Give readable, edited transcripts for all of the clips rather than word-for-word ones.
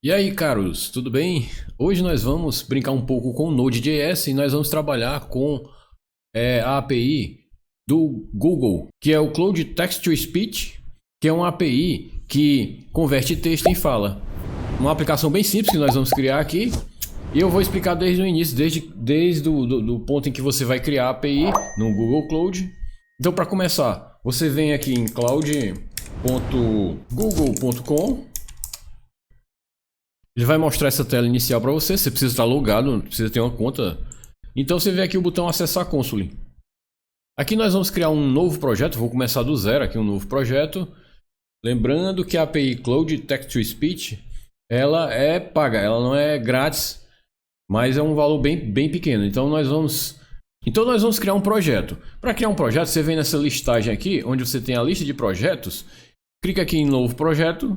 E aí, caros, tudo bem? Hoje nós vamos brincar um pouco com o Node.js e nós vamos trabalhar com a API do Google, que é o Cloud Text to Speech, que é uma API que converte texto em fala. Uma aplicação bem simples que nós vamos criar aqui. E eu vou explicar desde o início, desde o ponto em que você vai criar a API no Google Cloud. Então, para começar, você vem aqui em cloud.google.com. Ele vai mostrar essa tela inicial para você. Você precisa estar logado, precisa ter uma conta. Então você vê aqui o botão acessar console. Aqui nós vamos criar um novo projeto. Vou começar do zero aqui um novo projeto. Lembrando que a API Cloud Text to Speech ela é paga, ela não é grátis, mas é um valor bem pequeno. Então nós vamos criar um projeto. Para criar um projeto, você vem nessa listagem aqui, onde você tem a lista de projetos. Clica aqui em novo projeto.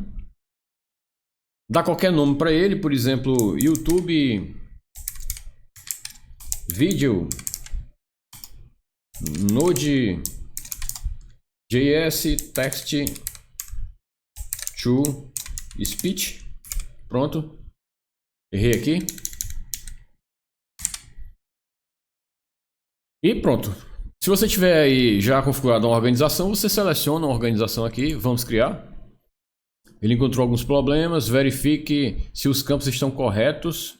Dá qualquer nome para ele, por exemplo, YouTube Video Node.js Text to Speech. Pronto. Errei aqui. E pronto. Se você tiver aí já configurado uma organização, você seleciona uma organização aqui. Vamos criar. Ele encontrou alguns problemas, verifique se os campos estão corretos.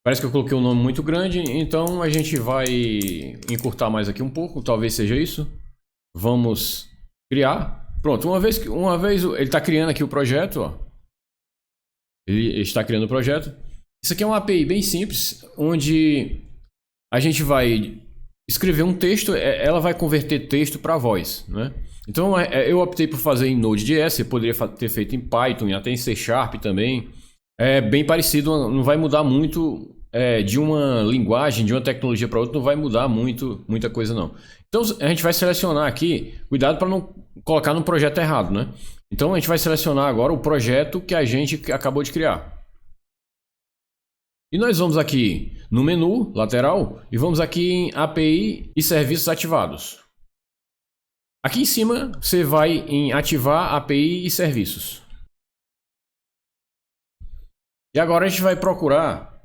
Parece que eu coloquei um nome muito grande, então a gente vai encurtar mais aqui um pouco, talvez seja isso. Vamos criar. Pronto, uma vez ele está criando aqui o projeto, ó. Ele está criando o projeto. Isso aqui é uma API bem simples, onde a gente vai escrever um texto, ela vai converter texto para voz, né? Então eu optei por fazer em Node.js, você poderia ter feito em Python e até em C# também. É bem parecido, não vai mudar muito de uma linguagem, de uma tecnologia para outra, não vai mudar muita coisa não. Então a gente vai selecionar aqui, cuidado para não colocar no projeto errado, né? Então a gente vai selecionar agora o projeto que a gente acabou de criar. E nós vamos aqui no menu lateral e vamos aqui em API e serviços ativados. Aqui em cima você vai em ativar API e serviços. E agora a gente vai procurar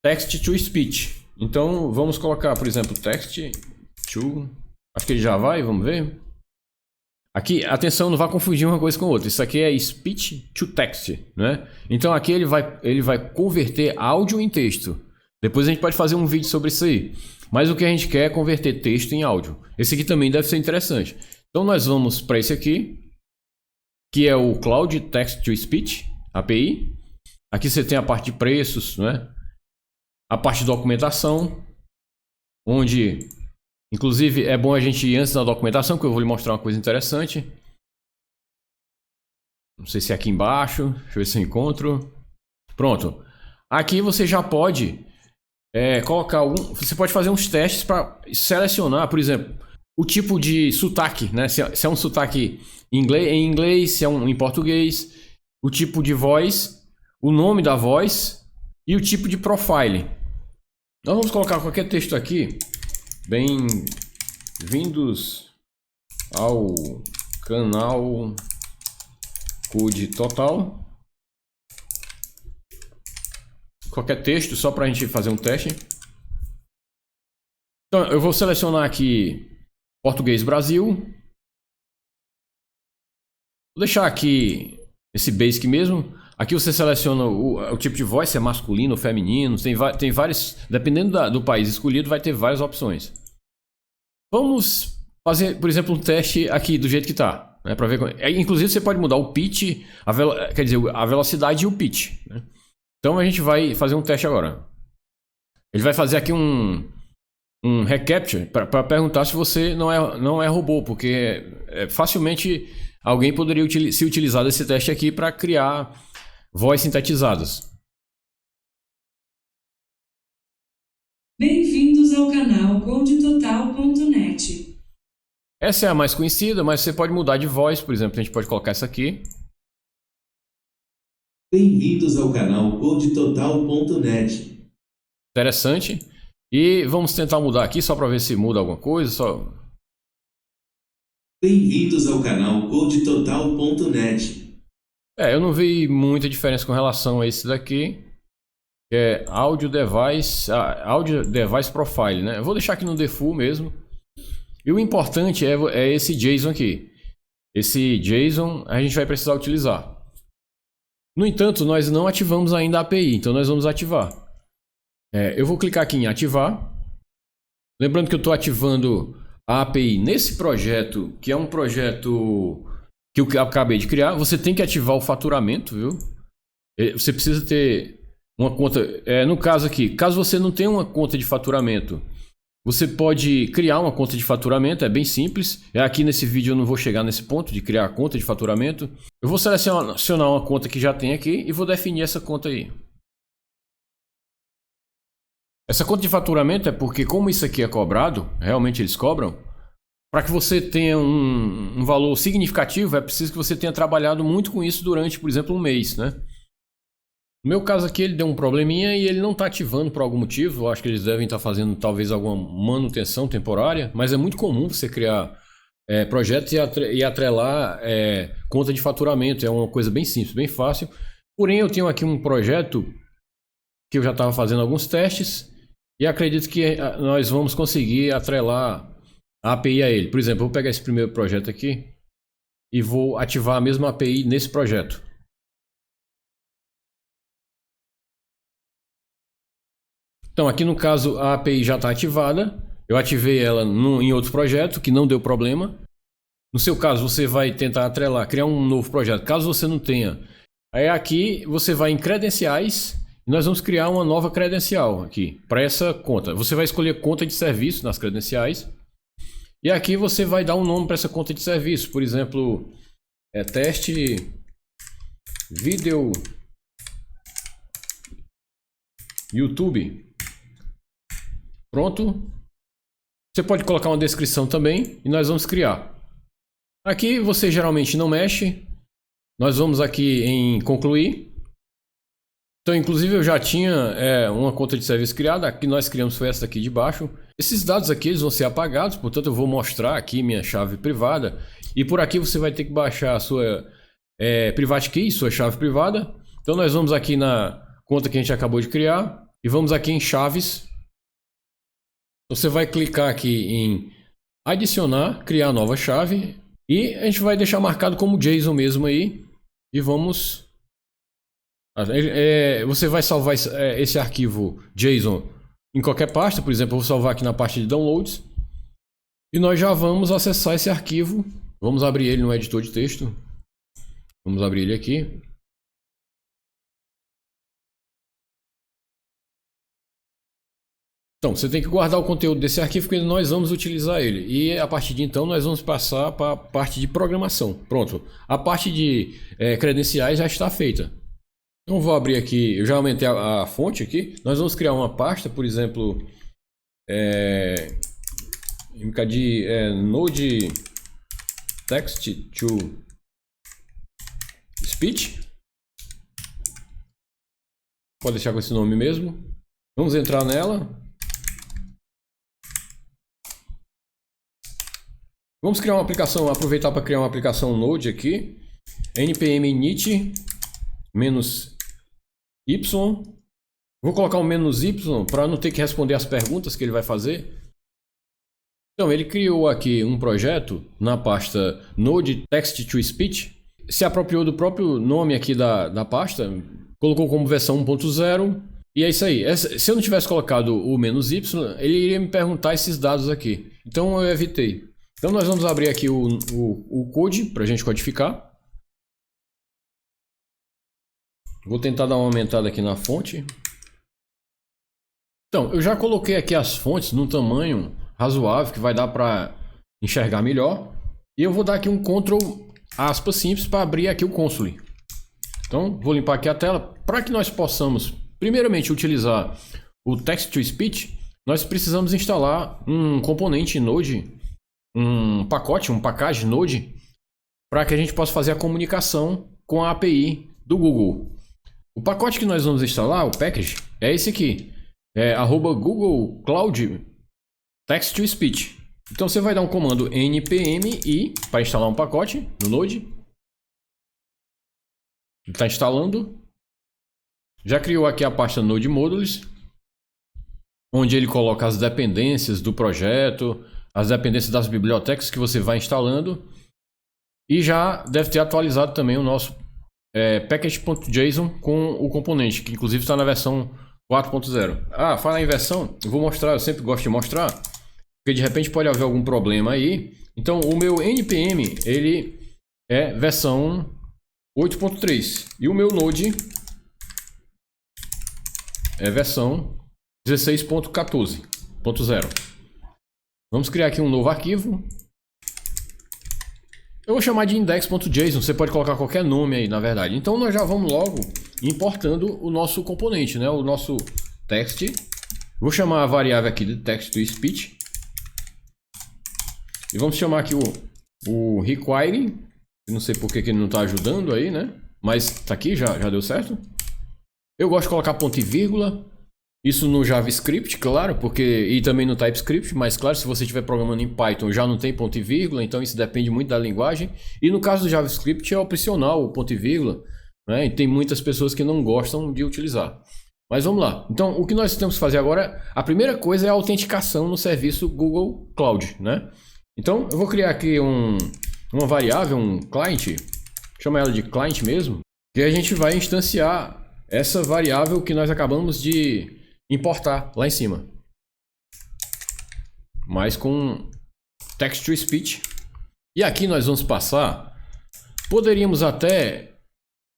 Text to Speech. Então vamos colocar, por exemplo, Text to... Acho que ele já vai, vamos ver. Aqui, atenção, não vai confundir uma coisa com outra. Isso aqui é Speech to Text, né? Então aqui ele vai converter áudio em texto. Depois a gente pode fazer um vídeo sobre isso aí. Mas o que a gente quer é converter texto em áudio. Esse aqui também deve ser interessante. Então nós vamos para esse aqui, que é o Cloud Text to Speech, API. Aqui você tem a parte de preços, né? A parte de documentação, onde, inclusive, é bom a gente ir antes da documentação, que eu vou lhe mostrar uma coisa interessante. Não sei se é aqui embaixo, deixa eu ver se eu encontro. Pronto. Aqui você já pode colocar você pode fazer uns testes para selecionar, por exemplo, o tipo de sotaque, né? Se é um sotaque em inglês, se é um em português, o tipo de voz, o nome da voz e o tipo de profile. Nós vamos colocar qualquer texto aqui. Bem-vindos ao canal Code Total. Qualquer texto, só para a gente fazer um teste. Então, eu vou selecionar aqui Português Brasil. Vou deixar aqui esse basic mesmo. Aqui você seleciona o tipo de voz, se é masculino ou feminino. Tem vários, dependendo do país escolhido, vai ter várias opções. Vamos fazer, por exemplo, um teste aqui do jeito que está, né, para ver. Inclusive você pode mudar o pitch, quer dizer, a velocidade e o pitch, né? Então a gente vai fazer um teste agora. Ele vai fazer aqui um reCAPTCHA para perguntar se você não é robô, porque facilmente alguém poderia se utilizar desse teste aqui para criar vozes sintetizadas. Bem-vindos ao canal CodeTotal.net. Essa é a mais conhecida, mas você pode mudar de voz, por exemplo, a gente pode colocar essa aqui. Bem-vindos ao canal CodeTotal.net. Interessante. E vamos tentar mudar aqui só para ver se muda alguma coisa. Bem-vindos ao canal CodeTotal.net. Eu não vi muita diferença com relação a esse daqui. Que é Audio Device Profile, né? Eu vou deixar aqui no default mesmo. E o importante é esse JSON aqui. Esse JSON a gente vai precisar utilizar. No entanto, nós não ativamos ainda a API, então nós vamos ativar. Eu vou clicar aqui em ativar. Lembrando que eu estou ativando a API nesse projeto, que é um projeto que eu acabei de criar. Você tem que ativar o faturamento, viu? Você precisa ter uma conta. No caso aqui, caso você não tenha uma conta de faturamento, você pode criar uma conta de faturamento, é bem simples. Aqui nesse vídeo eu não vou chegar nesse ponto de criar a conta de faturamento. Eu vou selecionar uma conta que já tem aqui e vou definir essa conta aí. Essa conta de faturamento é porque, como isso aqui é cobrado, realmente eles cobram, para que você tenha um valor significativo, é preciso que você tenha trabalhado muito com isso durante, por exemplo, um mês, né? No meu caso aqui, ele deu um probleminha e ele não está ativando por algum motivo. Eu acho que eles devem estar fazendo talvez alguma manutenção temporária, mas é muito comum você criar projetos e atrelar conta de faturamento. É uma coisa bem simples, bem fácil. Porém, eu tenho aqui um projeto que eu já estava fazendo alguns testes e acredito que nós vamos conseguir atrelar a API a ele. Por exemplo, eu vou pegar esse primeiro projeto aqui e vou ativar a mesma API nesse projeto. Então, aqui no caso, a API já está ativada. Eu ativei ela em outro projeto que não deu problema. No seu caso, você vai tentar atrelar, criar um novo projeto. Caso você não tenha, aí aqui você vai em credenciais e nós vamos criar uma nova credencial aqui para essa conta. Você vai escolher conta de serviço nas credenciais. E aqui você vai dar um nome para essa conta de serviço. Por exemplo, teste vídeo YouTube. Pronto. Você pode colocar uma descrição também e nós vamos criar. Aqui você geralmente não mexe. Nós vamos aqui em concluir. Então, inclusive, eu já tinha uma conta de serviço criada. Aqui nós criamos foi essa aqui de baixo. Esses dados aqui eles vão ser apagados, portanto eu vou mostrar aqui minha chave privada. E por aqui você vai ter que baixar a sua private key, sua chave privada. Então nós vamos aqui na conta que a gente acabou de criar e vamos aqui em chaves. Você vai clicar aqui em adicionar, criar nova chave e a gente vai deixar marcado como JSON mesmo aí e vamos... Você vai salvar esse arquivo JSON em qualquer pasta, por exemplo, eu vou salvar aqui na parte de downloads e nós já vamos acessar esse arquivo. Vamos abrir ele no editor de texto. Vamos abrir ele aqui. Então, você tem que guardar o conteúdo desse arquivo porque nós vamos utilizar ele. E a partir de então nós vamos passar para a parte de programação. Pronto. A parte de credenciais já está feita. Então vou abrir aqui, eu já aumentei a fonte aqui. Nós vamos criar uma pasta, por exemplo, Node Text to Speech. Pode deixar com esse nome mesmo. Vamos entrar nela. Vamos criar uma aplicação, aproveitar para criar uma aplicação Node aqui. npm init -y. Vou colocar um "-y" para não ter que responder as perguntas que ele vai fazer. Então, ele criou aqui um projeto na pasta Node Text to Speech. Se apropriou do próprio nome aqui da pasta. Colocou como versão 1.0. E é isso aí. Se eu não tivesse colocado o "-y", ele iria me perguntar esses dados aqui. Então, eu evitei. Então, nós vamos abrir aqui o code para a gente codificar. Vou tentar dar uma aumentada aqui na fonte. Então, eu já coloquei aqui as fontes num tamanho razoável, que vai dar para enxergar melhor. E eu vou dar aqui um Ctrl aspas simples para abrir aqui o console. Então, vou limpar aqui a tela. Para que nós possamos, primeiramente, utilizar o Text to Speech, nós precisamos instalar um componente Node, um package Node, para que a gente possa fazer a comunicação com a API do Google. O pacote que nós vamos instalar, o package, é esse aqui. @Google Cloud Text to Speech. Então você vai dar um comando npm i para instalar um pacote no Node. Ele está instalando. Já criou aqui a pasta Node Modules, onde ele coloca as dependências do projeto, as dependências das bibliotecas que você vai instalando. E já deve ter atualizado também o nosso package.json com o componente, que inclusive está na versão 4.0. Ah, falar em versão, eu vou mostrar, eu sempre gosto de mostrar, porque de repente pode haver algum problema aí. Então o meu npm, ele é versão 8.3 e o meu Node é versão 16.14.0. Vamos criar aqui um novo arquivo. Eu vou chamar de index.json, você pode colocar qualquer nome aí, na verdade. Então nós já vamos logo importando o nosso componente, né? O nosso text. Vou chamar a variável aqui de text-to-speech. E vamos chamar aqui o require. Eu não sei por que ele não está ajudando aí, né? Mas tá aqui, já deu certo. Eu gosto de colocar ponto e vírgula. Isso no JavaScript, claro, e também no TypeScript, mas claro, se você estiver programando em Python já não tem ponto e vírgula, então isso depende muito da linguagem. E no caso do JavaScript é opcional o ponto e vírgula, né? E tem muitas pessoas que não gostam de utilizar. Mas vamos lá. Então, o que nós temos que fazer agora, a primeira coisa é a autenticação no serviço Google Cloud, né? Então, eu vou criar aqui uma variável, um client, chama ela de client mesmo, que a gente vai instanciar essa variável que nós acabamos de importar lá em cima, mas com text-to-speech. E aqui nós vamos passar, poderíamos até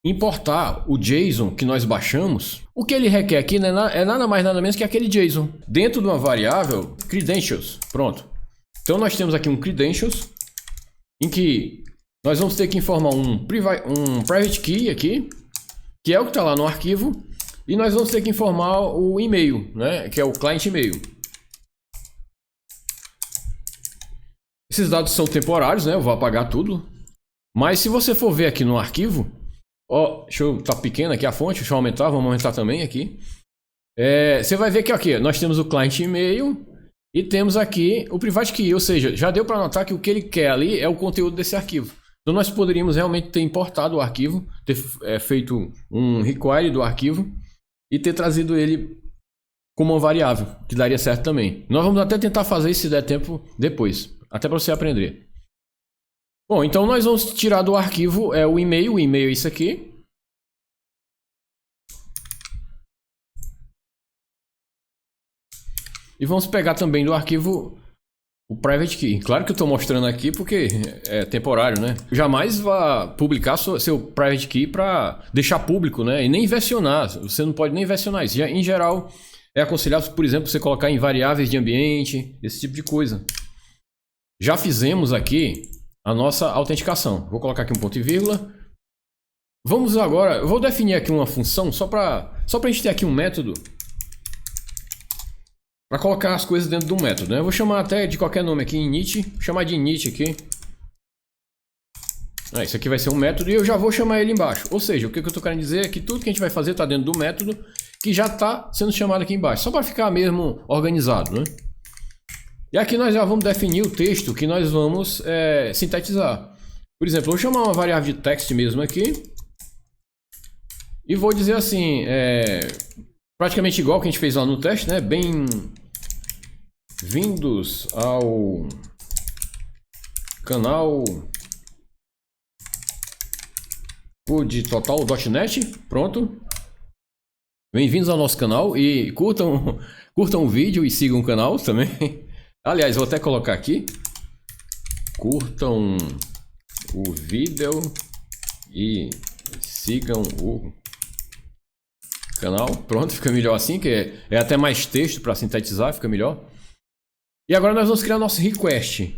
importar o JSON que nós baixamos. O que ele requer aqui é nada mais nada menos que aquele JSON dentro de uma variável credentials. Pronto. Então nós temos aqui um credentials em que nós vamos ter que informar um private key aqui, que é o que está lá no arquivo. E nós vamos ter que informar o e-mail, né? Que é o client e-mail. Esses dados são temporários, né? Eu vou apagar tudo. Mas se você for ver aqui no arquivo, ó, tá pequena aqui a fonte, deixa eu aumentar, vamos aumentar também aqui. Você vai ver que aqui nós temos o client e-mail e temos aqui o private key, ou seja, já deu para notar que o que ele quer ali é o conteúdo desse arquivo. Então nós poderíamos realmente ter importado o arquivo, ter feito um require do arquivo e ter trazido ele como uma variável, que daria certo também. Nós vamos até tentar fazer isso se der tempo depois, até para você aprender. Bom, então nós vamos tirar do arquivo o e-mail é isso aqui. E vamos pegar também do arquivo o private key. Claro que eu estou mostrando aqui porque é temporário, né? Jamais vá publicar seu private key para deixar público, né? E nem versionar. Você não pode nem versionar isso. Em geral, é aconselhável, por exemplo, você colocar em variáveis de ambiente, esse tipo de coisa. Já fizemos aqui a nossa autenticação. Vou colocar aqui um ponto e vírgula. Vamos agora, eu vou definir aqui uma função só para a gente ter aqui um método para colocar as coisas dentro de um método, né? Eu vou chamar até de qualquer nome aqui, init, vou chamar de init aqui. Isso aqui vai ser um método e eu já vou chamar ele embaixo. Ou seja, o que eu estou querendo dizer é que tudo que a gente vai fazer está dentro do método que já está sendo chamado aqui embaixo, só para ficar mesmo organizado, né? E aqui nós já vamos definir o texto que nós vamos sintetizar. Por exemplo, eu vou chamar uma variável de text mesmo aqui e vou dizer assim, praticamente igual que a gente fez lá no teste, né? Bem-vindos ao canal CodeTotal.net. Pronto. Bem-vindos ao nosso canal e curtam o vídeo e sigam o canal também. Aliás, vou até colocar aqui. Curtam o vídeo e sigam o canal. Pronto, fica melhor assim, que é até mais texto para sintetizar, fica melhor. E agora nós vamos criar nosso request.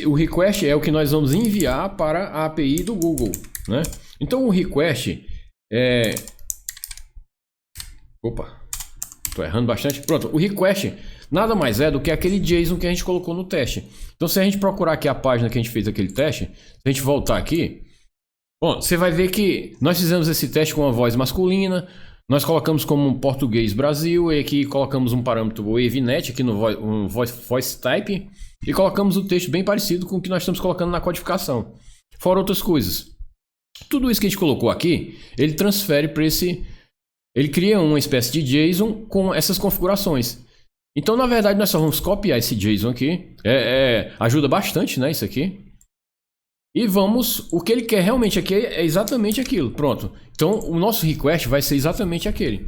O request é o que nós vamos enviar para a API do Google, né? Então o request Opa, tô errando bastante. Pronto, o request nada mais é do que aquele JSON que a gente colocou no teste. Então se a gente procurar aqui a página que a gente fez aquele teste, se a gente voltar aqui, bom, você vai ver que nós fizemos esse teste com uma voz masculina, nós colocamos como português Brasil, e aqui colocamos um parâmetro wavenet aqui no voice type, e colocamos o texto bem parecido com o que nós estamos colocando na codificação. Fora outras coisas. Tudo isso que a gente colocou aqui, ele transfere para esse... Ele cria uma espécie de JSON com essas configurações. Então, na verdade, nós só vamos copiar esse JSON aqui. Ajuda bastante, né, isso aqui. E vamos... O que ele quer realmente aqui é exatamente aquilo. Pronto. Então, o nosso request vai ser exatamente aquele.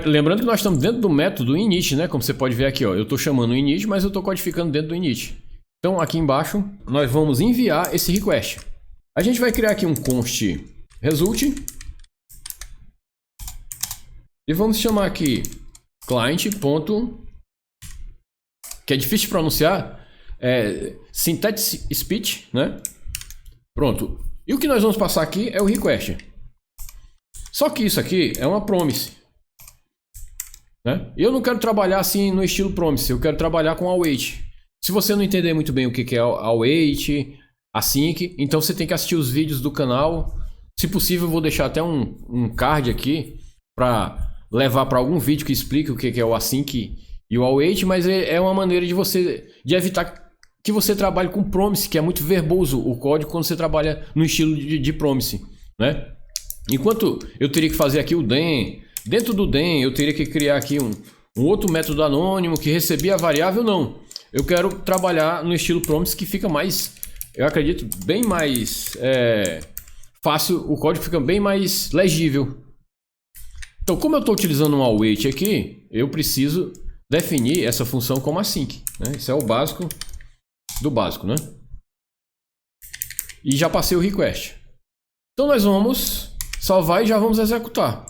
Lembrando que nós estamos dentro do método init, né? Como você pode ver aqui, ó. Eu estou chamando o init, mas eu estou codificando dentro do init. Então, aqui embaixo, nós vamos enviar esse request. A gente vai criar aqui um const result. E vamos chamar aqui client. Que é difícil de pronunciar. Synthetic speech, né? Pronto. E o que nós vamos passar aqui é o request. Só que isso aqui é uma promise, né? Eu não quero trabalhar assim no estilo promise. Eu quero trabalhar com await. Se você não entender muito bem o que é await, async, então você tem que assistir os vídeos do canal. Se possível, eu vou deixar até um card aqui para levar para algum vídeo que explique o que é o async e o await, mas é uma maneira de evitar que você trabalhe com promise, que é muito verboso o código quando você trabalha no estilo de promise, né? Enquanto eu teria que fazer aqui o den, dentro do den eu teria que criar aqui um outro método anônimo que recebia a variável, não. Eu quero trabalhar no estilo promise, que fica mais, eu acredito, bem mais fácil, o código fica bem mais legível. Então, como eu estou utilizando um await aqui, eu preciso definir essa função como async, né? Isso é o básico do básico, né? E já passei o request. Então nós vamos salvar e já vamos executar.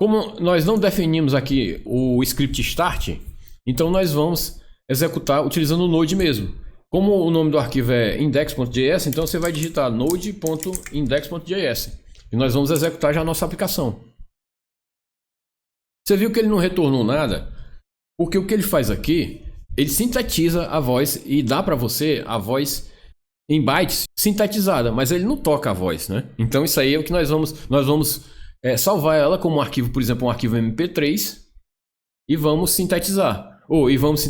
Como nós não definimos aqui o script start, então nós vamos executar utilizando o Node mesmo. Como o nome do arquivo é index.js, então você vai digitar node.index.js e nós vamos executar já a nossa aplicação. Você viu que ele não retornou nada? Porque o que ele faz aqui, ele sintetiza a voz e dá para você a voz em bytes sintetizada, mas ele não toca a voz, né? Então isso aí é o que nós vamos salvar ela como um arquivo, por exemplo, um arquivo MP3 e vamos sintetizar. E vamos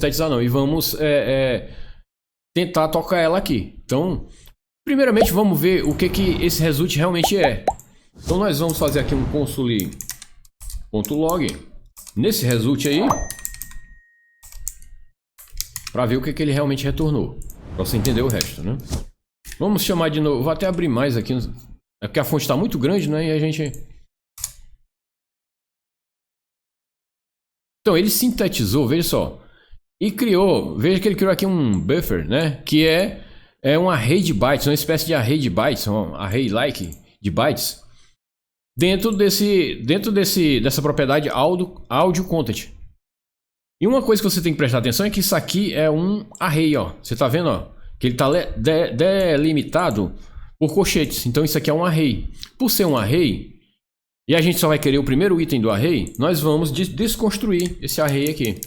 tentar tocar ela aqui. Então, primeiramente vamos ver o que esse result realmente é. Então nós vamos fazer aqui um console.log nesse result aí, para ver o que ele realmente retornou, para você entender o resto, né? Vamos chamar de novo, vou até abrir mais aqui, é porque a fonte está muito grande, né? E a gente... Então ele sintetizou, veja só, e criou, veja que ele criou aqui um buffer, né? Que é um array de bytes, uma espécie de array de bytes, um array-like de bytes, dentro dessa propriedade audio content. E uma coisa que você tem que prestar atenção é que isso aqui é um array, ó. Você tá vendo, ó, que ele tá delimitado por colchetes. Então isso aqui é um array. Por ser um array, e a gente só vai querer o primeiro item do array, nós vamos desconstruir esse array aqui.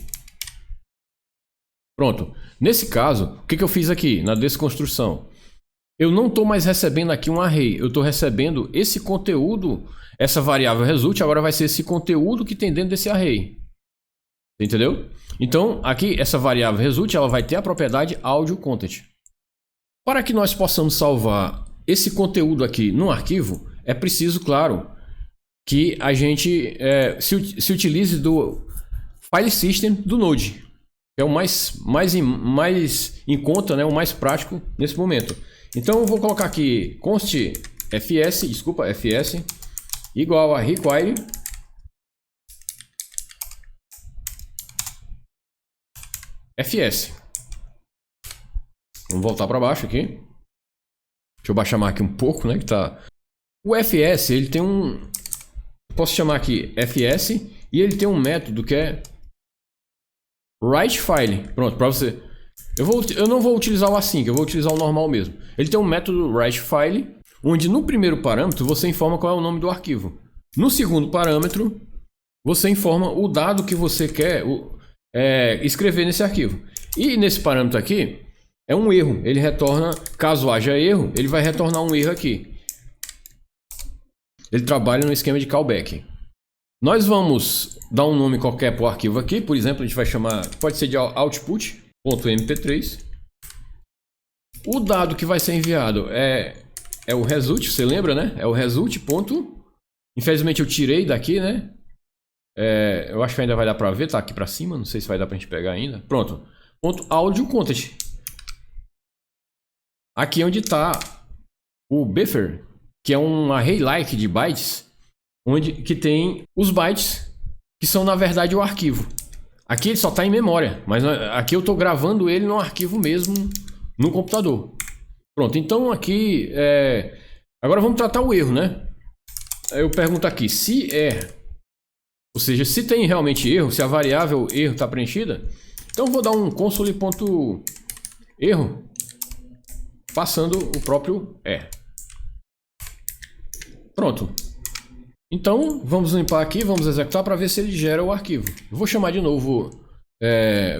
Pronto. Nesse caso, o que eu fiz aqui na desconstrução? Eu não estou mais recebendo aqui um array. Eu estou recebendo esse conteúdo, essa variável result, agora vai ser esse conteúdo que tem dentro desse array. Entendeu? Então, aqui, essa variável result, ela vai ter a propriedade audio content. Para que nós possamos salvar esse conteúdo aqui no arquivo, é preciso, claro, que a gente se utilize do file system do Node, que é o mais em conta, né, o mais prático nesse momento. Então, eu vou colocar aqui const fs igual a require fs. Vamos voltar para baixo aqui. Deixa eu baixar a marca um pouco, né? Que tá... O fs, ele tem um... Posso chamar aqui fs e ele tem um método que é write file. Pronto, para você... Eu não vou utilizar o async, eu vou utilizar o normal mesmo. Ele tem um método write file, onde no primeiro parâmetro você informa qual é o nome do arquivo. No segundo parâmetro, você informa o dado que você quer... escrever nesse arquivo. E nesse parâmetro aqui é um erro. Ele retorna, caso haja erro, ele vai retornar um erro aqui. Ele trabalha no esquema de callback. Nós vamos dar um nome qualquer para o arquivo aqui. Por exemplo, a gente vai chamar, pode ser de output.mp3. O dado que vai ser enviado é é o result, você lembra, né? É o result ponto. Infelizmente eu tirei daqui, né? Eu acho que ainda vai dar pra ver, tá aqui pra cima, não sei se vai dar pra gente pegar ainda. Pronto. Ponto audio content. Aqui é onde tá o buffer, que é um array-like de bytes, que tem os bytes que são na verdade o arquivo. Aqui ele só está em memória, mas aqui eu estou gravando ele no arquivo mesmo no computador. Pronto, então aqui agora vamos tratar o erro, né? Eu pergunto aqui se ou seja, se tem realmente erro, se a variável erro está preenchida. Então eu vou dar um console.erro passando o próprio Pronto. Então vamos limpar aqui, vamos executar para ver se ele gera o arquivo. Eu vou chamar de novo,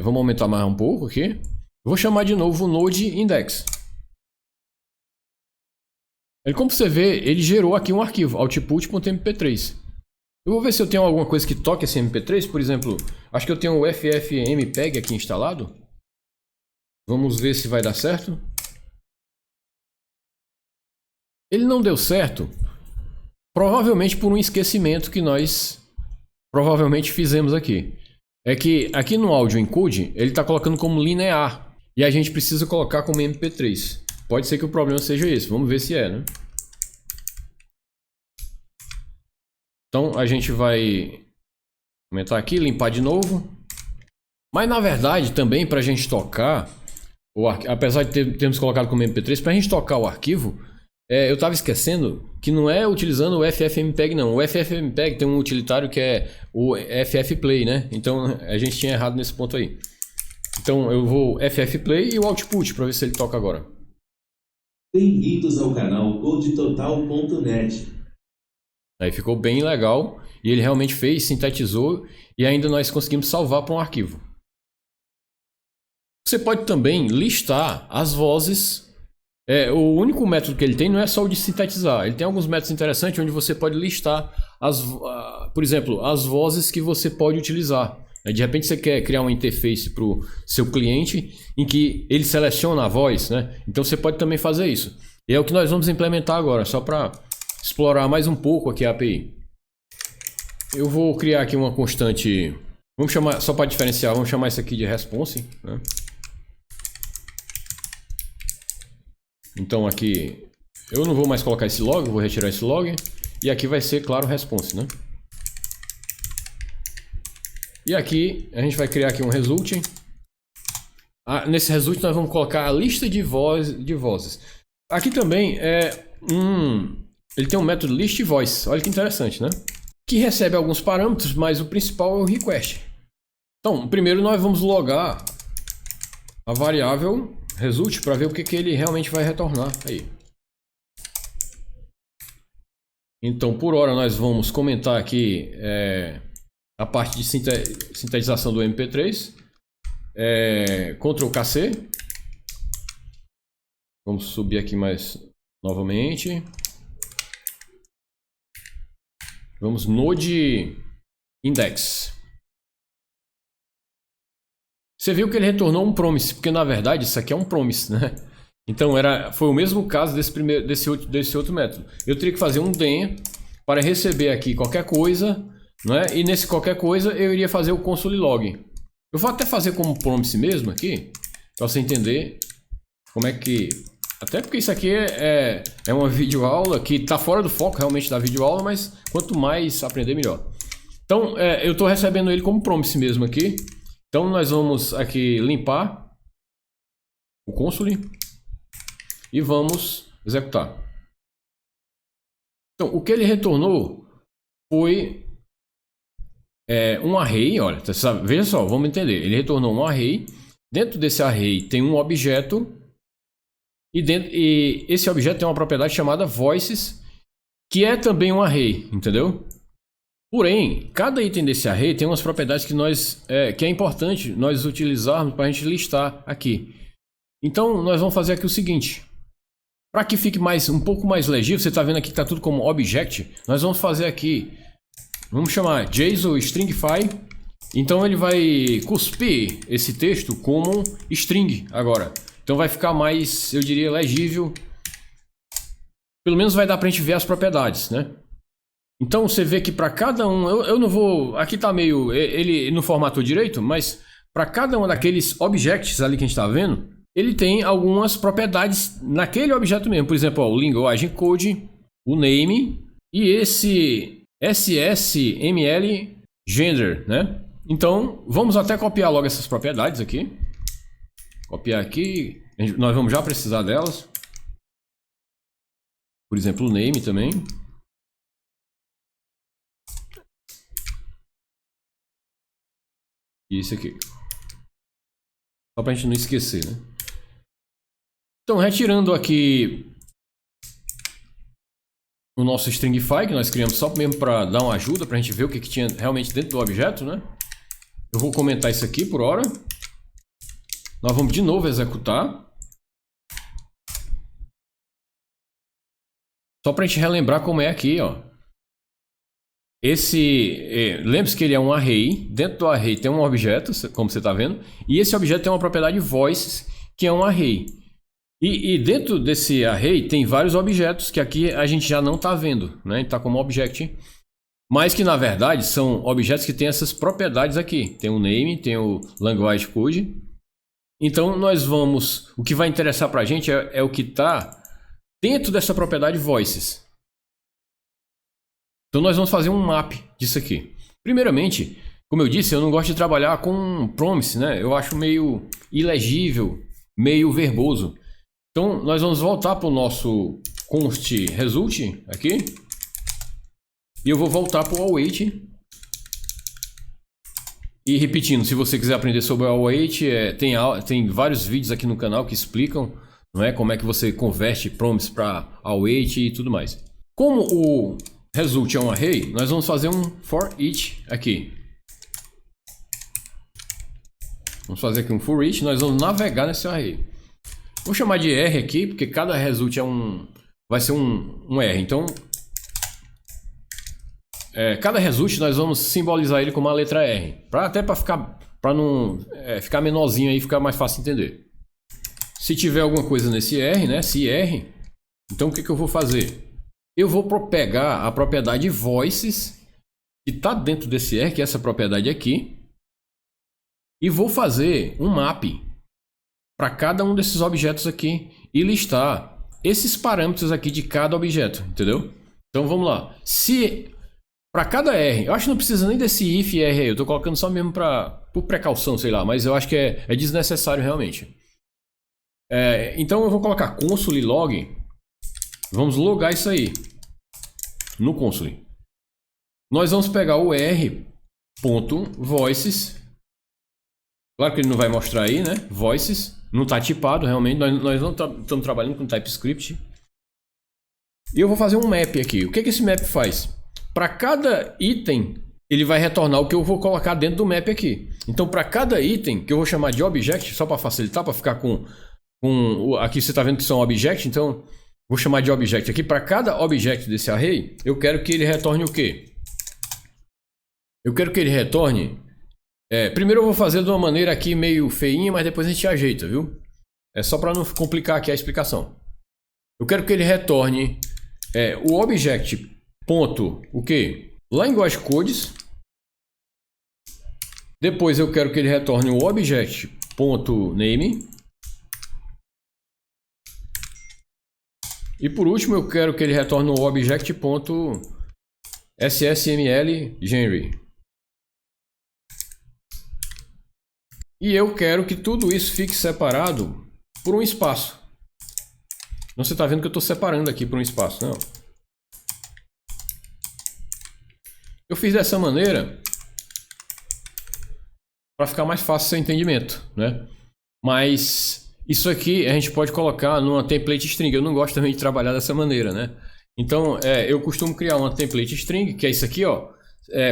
vamos aumentar mais um pouco aqui. Eu vou chamar de novo o node index. Como você vê, ele gerou aqui um arquivo, output.mp3. Eu vou ver se eu tenho alguma coisa que toque esse mp3, por exemplo, acho que eu tenho o ffmpeg aqui instalado. Vamos ver se vai dar certo. Ele não deu certo, provavelmente por um esquecimento que nós provavelmente fizemos aqui. É que aqui no áudio encode, ele está colocando como linear. E a gente precisa colocar como mp3. Pode ser que o problema seja esse. Vamos ver se né? Então a gente vai aumentar aqui, limpar de novo. Mas na verdade também para a gente tocar, apesar de termos colocado como mp3, para a gente tocar o arquivo, eu estava esquecendo que não é utilizando o ffmpeg não. O ffmpeg tem um utilitário que é o ffplay, né? Então a gente tinha errado nesse ponto aí. Então eu vou ffplay e o output para ver se ele toca agora. Bem-vindos ao canal CodeTotal.net. Aí ficou bem legal e ele realmente fez, sintetizou e ainda nós conseguimos salvar para um arquivo. Você pode também listar as vozes. O único método que ele tem não é só o de sintetizar. Ele tem alguns métodos interessantes onde você pode listar, por exemplo, as vozes que você pode utilizar. De repente você quer criar uma interface para o seu cliente em que ele seleciona a voz, né? Então você pode também fazer isso. E é o que nós vamos implementar agora, só para explorar mais um pouco aqui a API. Eu vou criar aqui uma constante, vamos chamar, só para diferenciar, vamos chamar isso aqui de response, né? Então aqui eu não vou mais colocar esse log, vou retirar esse log. E aqui vai ser, claro, response, né? E aqui a gente vai criar aqui um result. Nesse result nós vamos colocar a lista de vozes. Aqui também ele tem um método listVoice, olha que interessante, né? Que recebe alguns parâmetros, mas o principal é o request. Então, primeiro nós vamos logar a variável result para ver o que ele realmente vai retornar aí. Então, por hora nós vamos comentar aqui a parte de sintetização do MP3. Ctrl+C. Vamos subir aqui mais novamente. Vamos node index. Você viu que ele retornou um promise, porque na verdade isso aqui é um promise, né? Então foi o mesmo caso desse outro método. Eu teria que fazer um den para receber aqui qualquer coisa, né? E nesse qualquer coisa eu iria fazer o console log. Eu vou até fazer como promise mesmo aqui, para você entender como é que... Até porque isso aqui é uma videoaula que está fora do foco realmente da videoaula, mas quanto mais aprender, melhor. Então, eu estou recebendo ele como promise mesmo aqui. Então, nós vamos aqui limpar o console e vamos executar. Então, o que ele retornou foi um array. Olha, veja só, vamos entender. Ele retornou um array. Dentro desse array tem um objeto. E esse objeto tem uma propriedade chamada voices, que é também um array, entendeu? Porém, cada item desse array tem umas propriedades que é importante nós utilizarmos para a gente listar aqui. Então, nós vamos fazer aqui o seguinte. Para que fique um pouco mais legível, você está vendo aqui que está tudo como object. Nós vamos fazer aqui, vamos chamar JSON stringify. Então, ele vai cuspir esse texto como string agora. Então vai ficar mais, eu diria, legível. pelo menos vai dar para a gente ver as propriedades, né? Então você vê que para cada um, eu não vou, aqui tá meio, ele não formatou direito, mas para cada um daqueles objects ali que a gente está vendo, ele tem algumas propriedades naquele objeto mesmo. Por exemplo, ó, o linguagem code, o name e esse SSML gender, né? Então vamos até copiar logo essas propriedades aqui. Copiar aqui, nós vamos já precisar delas. Por exemplo, o name também. E esse aqui. Só pra gente não esquecer, né? Então, retirando aqui o nosso stringify, que nós criamos só mesmo para dar uma ajuda, pra gente ver o que tinha realmente dentro do objeto, né? Eu vou comentar isso aqui por hora. Nós vamos de novo executar. Só pra gente relembrar como é aqui, ó. Lembre-se que ele é um array. Dentro do array tem um objeto, como você está vendo. E esse objeto tem uma propriedade voices, que é um array. E dentro desse array tem vários objetos que aqui a gente já não está vendo, né? Está como object. Mas que na verdade são objetos que têm essas propriedades aqui. Tem o name, tem o language code. Então nós vamos... O que vai interessar para a gente é o que está dentro dessa propriedade voices. Então nós vamos fazer um map disso aqui. Primeiramente, como eu disse, eu não gosto de trabalhar com promise, né? Eu acho meio ilegível, meio verboso. Então nós vamos voltar para o nosso const result aqui. E eu vou voltar para o await. E repetindo, se você quiser aprender sobre o await, tem vários vídeos aqui no canal que explicam, não é, como é que você converte promise para await e tudo mais. Como o result é um array, nós vamos fazer um for each aqui. Vamos fazer aqui um for each, nós vamos navegar nesse array. Vou chamar de R aqui, porque cada result vai ser um R. Então, cada result nós vamos simbolizar ele com uma letra R. Para não ficar menorzinho aí, ficar mais fácil de entender. Se tiver alguma coisa nesse R, né? Se R, então o que eu vou fazer? Eu vou pegar a propriedade voices que está dentro desse R, que é essa propriedade aqui, e vou fazer um map para cada um desses objetos aqui e listar esses parâmetros aqui de cada objeto, entendeu? Então vamos lá. Se para cada R, eu acho que não precisa nem desse if R aí, eu estou colocando só mesmo por precaução, sei lá, mas eu acho que é desnecessário realmente. Então eu vou colocar console log. Vamos logar isso aí no console. Nós vamos pegar o r.voices. Claro que ele não vai mostrar aí, né? Voices. Não está tipado realmente. Nós não estamos trabalhando com TypeScript. E eu vou fazer um map aqui. O que esse map faz? Para cada item, ele vai retornar o que eu vou colocar dentro do map aqui. Então, para cada item, que eu vou chamar de object, só para facilitar, para ficar com... Aqui você está vendo que são object, então... Vou chamar de object aqui. Para cada object desse array, eu quero que ele retorne o quê? Eu quero que ele retorne... primeiro eu vou fazer de uma maneira aqui meio feinha, mas depois a gente ajeita, viu? É só para não complicar aqui a explicação. Eu quero que ele retorne o object ponto o quê? Language codes. Depois eu quero que ele retorne o object ponto name. E por último eu quero que ele retorne o object.ssml genre. E eu quero que tudo isso fique separado por um espaço. Não, você está vendo que eu estou separando aqui por um espaço, não. Eu fiz dessa maneira para ficar mais fácil o seu entendimento, né? Mas isso aqui a gente pode colocar numa template string. Eu não gosto também de trabalhar dessa maneira, né? Então, eu costumo criar uma template string, que é isso aqui, ó.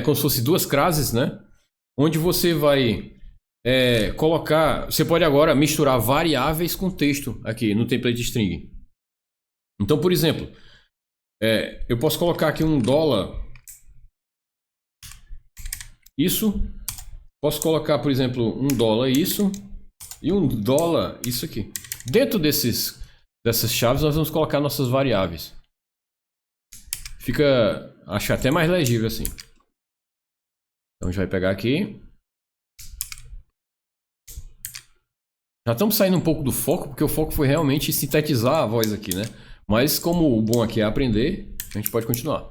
Como se fosse duas classes, né? Onde você vai colocar... Você pode agora misturar variáveis com texto aqui no template string. Então, por exemplo, eu posso colocar aqui $, isso. Posso colocar, por exemplo, $, isso. E $, isso aqui. Dentro dessas chaves nós vamos colocar nossas variáveis. fica, acho até mais legível assim. Então a gente vai pegar aqui. Já estamos saindo um pouco do foco, porque o foco foi realmente sintetizar a voz aqui, né? Mas como o bom aqui é aprender, a gente pode continuar.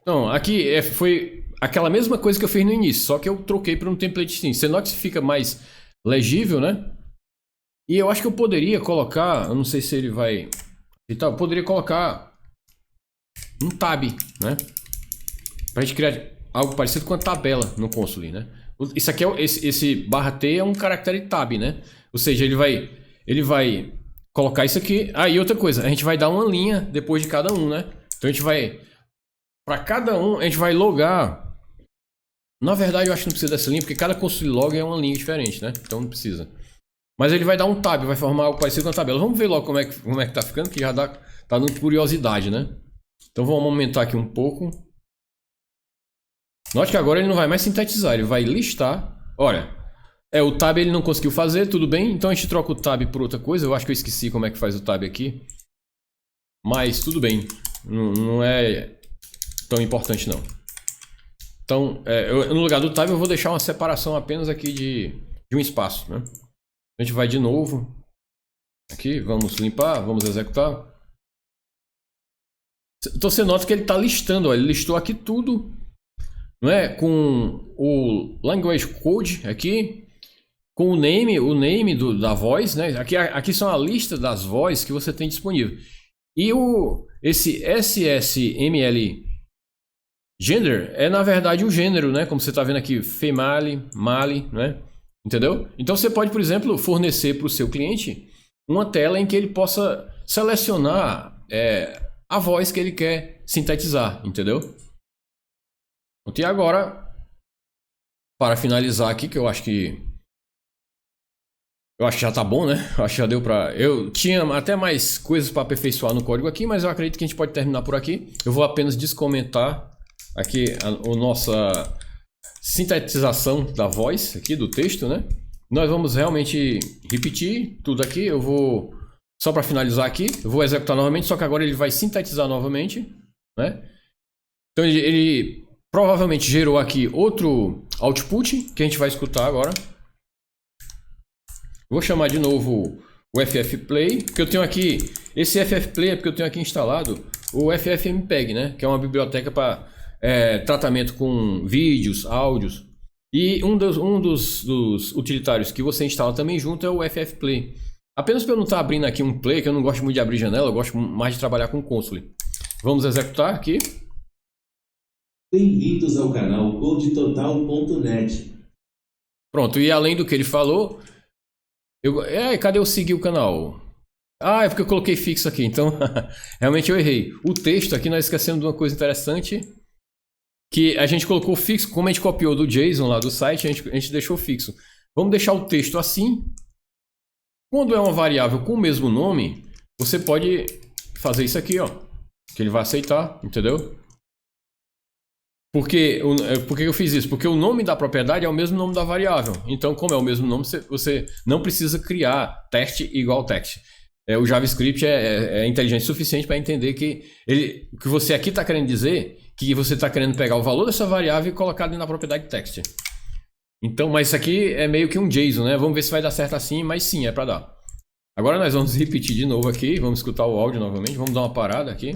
Então, aqui foi aquela mesma coisa que eu fiz no início, só que eu troquei para um template sim. Você nota que fica mais legível, né? E eu acho que eu poderia colocar, eu não sei se ele vai... Eu poderia colocar um tab, né? Pra gente criar algo parecido com a tabela no console, né? Isso aqui esse /t é um caractere tab, né? Ou seja, ele vai colocar isso aqui. Ah, e outra coisa, a gente vai dar uma linha depois de cada um, né? Então a gente vai... Para cada um, a gente vai logar. Na verdade, eu acho que não precisa dessa linha, porque cada console log é uma linha diferente, né? Então não precisa. Mas ele vai dar um tab, vai formar algo parecido com a tabela. Vamos ver logo como é que tá ficando, que já tá dando curiosidade, né? Então vamos aumentar aqui um pouco. Note que agora ele não vai mais sintetizar, ele vai listar. Olha, o tab ele não conseguiu fazer, tudo bem. Então a gente troca o tab por outra coisa. Eu acho que eu esqueci como é que faz o tab aqui. Mas tudo bem, não é tão importante não. Então, no lugar do tab eu vou deixar uma separação apenas aqui de um espaço, né? A gente vai de novo. Aqui, vamos limpar, vamos executar. Então você nota que ele está listando, ó, ele listou aqui tudo, não é? Com o language code aqui, com o name da voz, né? Aqui são a lista das vozes que você tem disponível. E esse SSML gender é na verdade o gênero, né? Como você está vendo aqui, female, male, né? Entendeu? Então você pode, por exemplo, fornecer para o seu cliente uma tela em que ele possa selecionar a voz que ele quer sintetizar, entendeu? E agora, para finalizar aqui, que eu acho que já tá bom, né? Eu acho que já deu para... Eu tinha até mais coisas para aperfeiçoar no código aqui, mas eu acredito que a gente pode terminar por aqui. Eu vou apenas descomentar aqui a nossa sintetização da voz aqui, do texto, né? Nós vamos realmente repetir tudo aqui. Eu vou, só para finalizar aqui, eu vou executar novamente, só que agora ele vai sintetizar novamente, né? Então ele provavelmente gerou aqui outro output que a gente vai escutar agora. Vou chamar de novo o ffplay, porque eu tenho aqui, esse ffplay é porque eu tenho aqui instalado o ffmpeg, né? Que é uma biblioteca para tratamento com vídeos, áudios. E um dos utilitários que você instala também junto é o ffplay. Apenas para eu não estar abrindo aqui um play, que eu não gosto muito de abrir janela, eu gosto mais de trabalhar com console. Vamos executar aqui. Bem-vindos ao canal CodeTotal.net. Pronto, e além do que ele falou, cadê eu seguir o canal? Ah, é porque eu coloquei fixo aqui, então realmente eu errei. O texto aqui nós esquecemos de uma coisa interessante, que a gente colocou fixo, como a gente copiou do JSON lá do site, a gente deixou fixo. Vamos deixar o texto assim. Quando é uma variável com o mesmo nome, você pode fazer isso aqui, ó, que ele vai aceitar, entendeu? Por que eu fiz isso? Porque o nome da propriedade é o mesmo nome da variável. Então, como é o mesmo nome, você não precisa criar teste igual text. O JavaScript é inteligente o suficiente para entender que o que você aqui está querendo dizer, que você está querendo pegar o valor dessa variável e colocar dentro da propriedade text. Então, mas isso aqui é meio que um JSON, né? Vamos ver se vai dar certo assim, mas sim, é para dar. Agora nós vamos repetir de novo aqui, vamos escutar o áudio novamente, vamos dar uma parada aqui.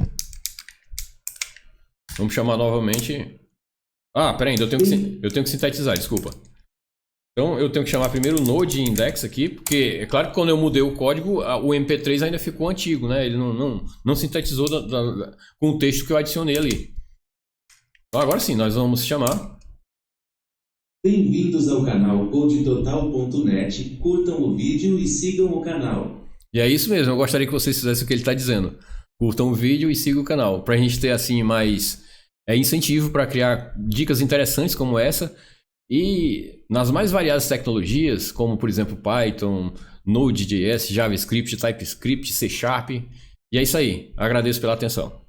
Vamos chamar novamente... Ah, peraí, eu tenho que sintetizar, desculpa. Então eu tenho que chamar primeiro o node index aqui, porque é claro que quando eu mudei o código, o MP3 ainda ficou antigo, né? Ele não sintetizou com o texto que eu adicionei ali. Então agora sim, nós vamos chamar. Bem-vindos ao canal CodeTotal.net. Curtam o vídeo e sigam o canal. E é isso mesmo, eu gostaria que vocês fizessem o que ele está dizendo. Curtam o vídeo e sigam o canal, para a gente ter assim mais... incentivo para criar dicas interessantes como essa e nas mais variadas tecnologias, como por exemplo Python, Node.js, JavaScript, TypeScript, C#. E é isso aí. Agradeço pela atenção.